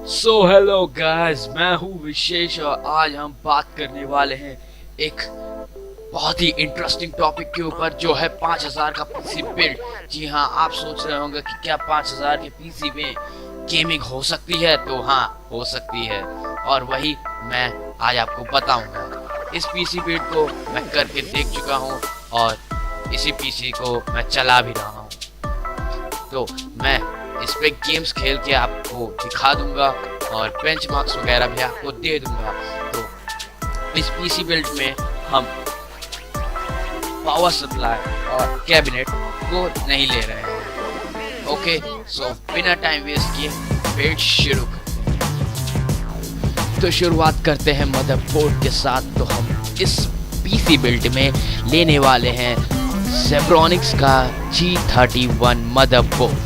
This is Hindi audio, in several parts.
हेलो गाइस, मैं हूँ विशेष और आज हम बात करने वाले हैं एक बहुत ही इंटरेस्टिंग टॉपिक के ऊपर जो है 5000 का पीसी बिल्ड। जी हाँ, आप सोच रहे होंगे कि क्या 5000 के पीसी में गेमिंग हो सकती है? तो हाँ, हो सकती है और वही मैं आज आपको बताऊंगा। इस पीसी बिल्ड को मैं करके देख चुका हूँ और इसी पीसी को मैं चला भी रहा हूँ, तो मैं इस पे गेम्स खेल के आपको दिखा दूंगा और बेंचमार्क्स वगैरह भी आपको दे दूंगा। तो इस पीसी बिल्ड में हम पावर सप्लाई और कैबिनेट को नहीं ले रहे हैं। ओके, सो बिना टाइम वेस्ट किए बिल्ड शुरू करते हैं। तो शुरुआत करते हैं मदरबोर्ड के साथ। तो हम इस पीसी बिल्ड में लेने वाले हैं जेब्रॉनिक्स का G31 मदरबोर्ड।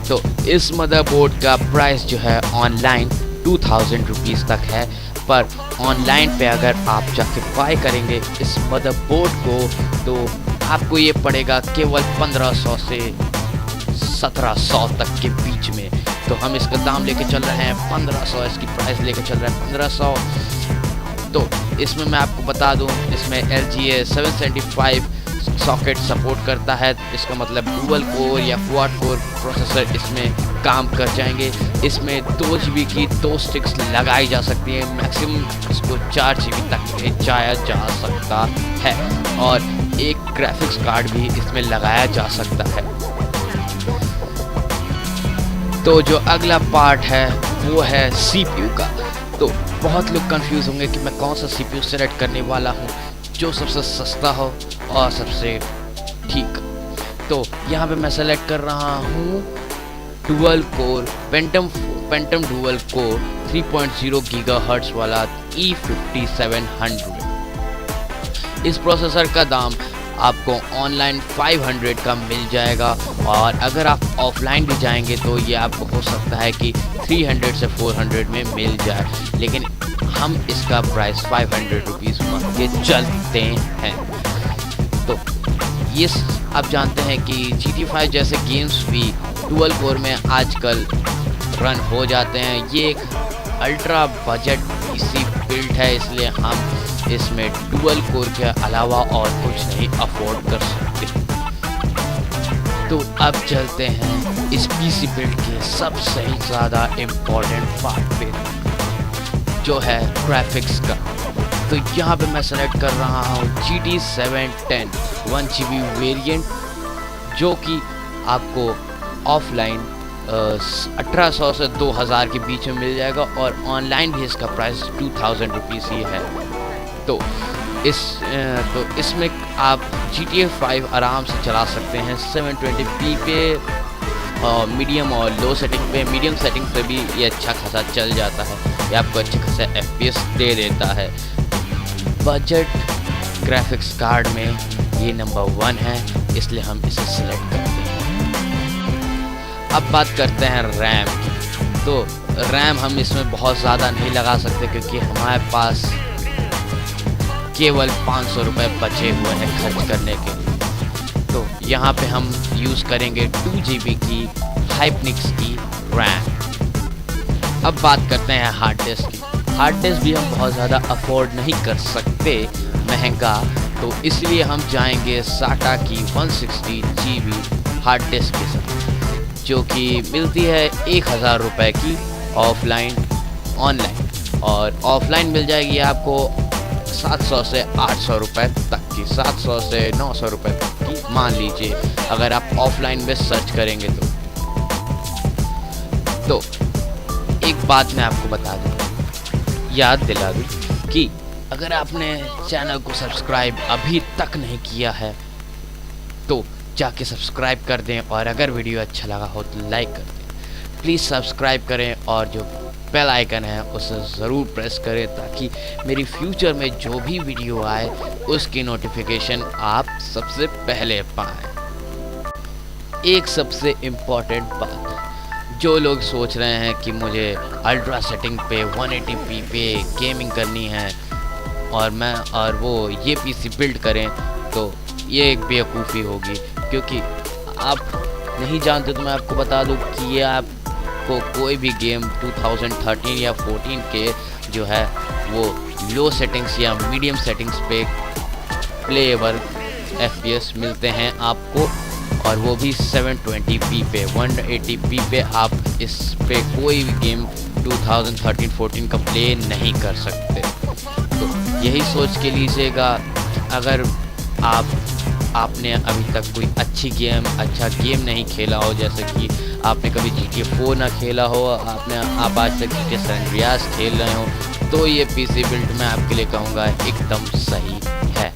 तो इस मदरबोर्ड का प्राइस जो है ऑनलाइन 2000 रुपीज़ तक है, पर ऑनलाइन पे अगर आप जाके बाय करेंगे इस मदरबोर्ड को तो आपको ये पड़ेगा केवल 1500 से 1700 तक के बीच में। तो हम इसका दाम लेके चल रहे हैं 1500, इसकी प्राइस लेके चल रहे हैं 1500। तो इसमें मैं आपको बता दूं, इसमें LGA 775 सॉकेट सपोर्ट करता है। इसका मतलब डुअल कोर या क्वाड कोर प्रोसेसर इसमें काम कर जाएंगे। इसमें 2 GB की 2 स्टिक्स लगाई जा सकती है, मैक्सिमम इसको 4 GB तक भेजा जा सकता है और एक ग्राफिक्स कार्ड भी इसमें लगाया जा सकता है। तो जो अगला पार्ट है वो है CPU का। तो बहुत लोग कंफ्यूज होंगे कि मैं कौन सा CPU सेलेक्ट करने वाला हूँ जो सबसे सस्ता हो और सबसे ठीक। तो यहाँ पे मैं सेलेक्ट कर रहा हूँ dual core phantom dual core 3.0 gigahertz वाला E5700। इस प्रोसेसर का दाम आपको ऑनलाइन 500 का मिल जाएगा और अगर आप ऑफलाइन भी जाएंगे तो ये आपको हो सकता है कि 300 से 400 में मिल जाए, लेकिन हम इसका प्राइस 500 रुपीज़ मान के चलते हैं। तो ये आप जानते हैं कि GTA 5 जैसे गेम्स भी डुअल कोर में आजकल रन हो जाते हैं। ये एक अल्ट्रा बजट पीसी बिल्ड है, इसलिए हम इसमें डुअल कोर के अलावा और कुछ नहीं अफोर्ड कर सकते। तो अब चलते हैं इस पीसी बिल्ड के सबसे ज़्यादा इम्पोर्टेंट पार्ट पे, जो है ग्राफिक्स का। तो यहाँ पे मैं सेलेक्ट कर रहा हूँ GT 710 1 GB वेरिएंट, जो कि आपको ऑफलाइन 1800 से 2000 के बीच में मिल जाएगा और ऑनलाइन भी इसका प्राइस 2000 रुपीज़ ही है। तो इसमें आप GTA 5 आराम से चला सकते हैं 720p पे, मीडियम और लो सेटिंग पे। मीडियम सेटिंग पे भी ये अच्छा खासा चल जाता है, ये आपको अच्छे खासा FPS दे देता है। बजट ग्राफिक्स कार्ड में ये नंबर 1 है, इसलिए हम इसे सिलेक्ट करते हैं। अब बात करते हैं रैम की। तो रैम हम इसमें बहुत ज़्यादा नहीं लगा सकते क्योंकि हमारे पास केवल 500 रुपये बचे हुए हैं खर्च करने के लिए। तो यहाँ पे हम यूज़ करेंगे 2 GB की हाइपनिक्स की रैम। अब बात करते हैं हार्ड डिस्क की। हार्ड डिस्क भी हम बहुत ज़्यादा अफोर्ड नहीं कर सकते, महंगा, तो इसलिए हम जाएंगे SATA की 160 GB हार्ड डिस्क के साथ, जो कि मिलती है 1000 रुपये की ऑफलाइन। ऑनलाइन और ऑफलाइन मिल जाएगी आपको 700 से 800 रुपये तक की, 700 से 900 रुपये तक की मान लीजिए, अगर आप ऑफलाइन में सर्च करेंगे तो एक बात मैं आपको बता दूं, याद दिला दूं कि अगर आपने चैनल को सब्सक्राइब अभी तक नहीं किया है तो जाके सब्सक्राइब कर दें और अगर वीडियो अच्छा लगा हो तो लाइक कर दें। प्लीज़ सब्सक्राइब करें और जो बेल आइकन है उसे ज़रूर प्रेस करें ताकि मेरी फ्यूचर में जो भी वीडियो आए उसकी नोटिफिकेशन आप सबसे पहले पाएँ। एक सबसे इम्पॉर्टेंट बात, जो लोग सोच रहे हैं कि मुझे अल्ट्रा सेटिंग पे 180p पे गेमिंग करनी है और वो ये पीसी बिल्ड करें, तो ये एक बेवकूफ़ी होगी। क्योंकि आप नहीं जानते तो मैं आपको बता दूं कि ये आप आपको कोई भी गेम 2013 या 14 के जो है वो लो सेटिंग्स या मीडियम सेटिंग्स पे प्लेएबल FPS मिलते हैं आपको, और वो भी 720p पे 180p पे आप इस पे कोई भी गेम 2013-14 का प्ले नहीं कर सकते। तो यही सोच के लीजिएगा, अगर आपने अभी तक कोई अच्छा गेम नहीं खेला हो, जैसे कि आपने कभी GTA 4 ना खेला हो, आप आज तक GTA San Andreas खेल रहे हो, तो ये PC बिल्ड मैं आपके लिए कहूँगा एकदम सही है।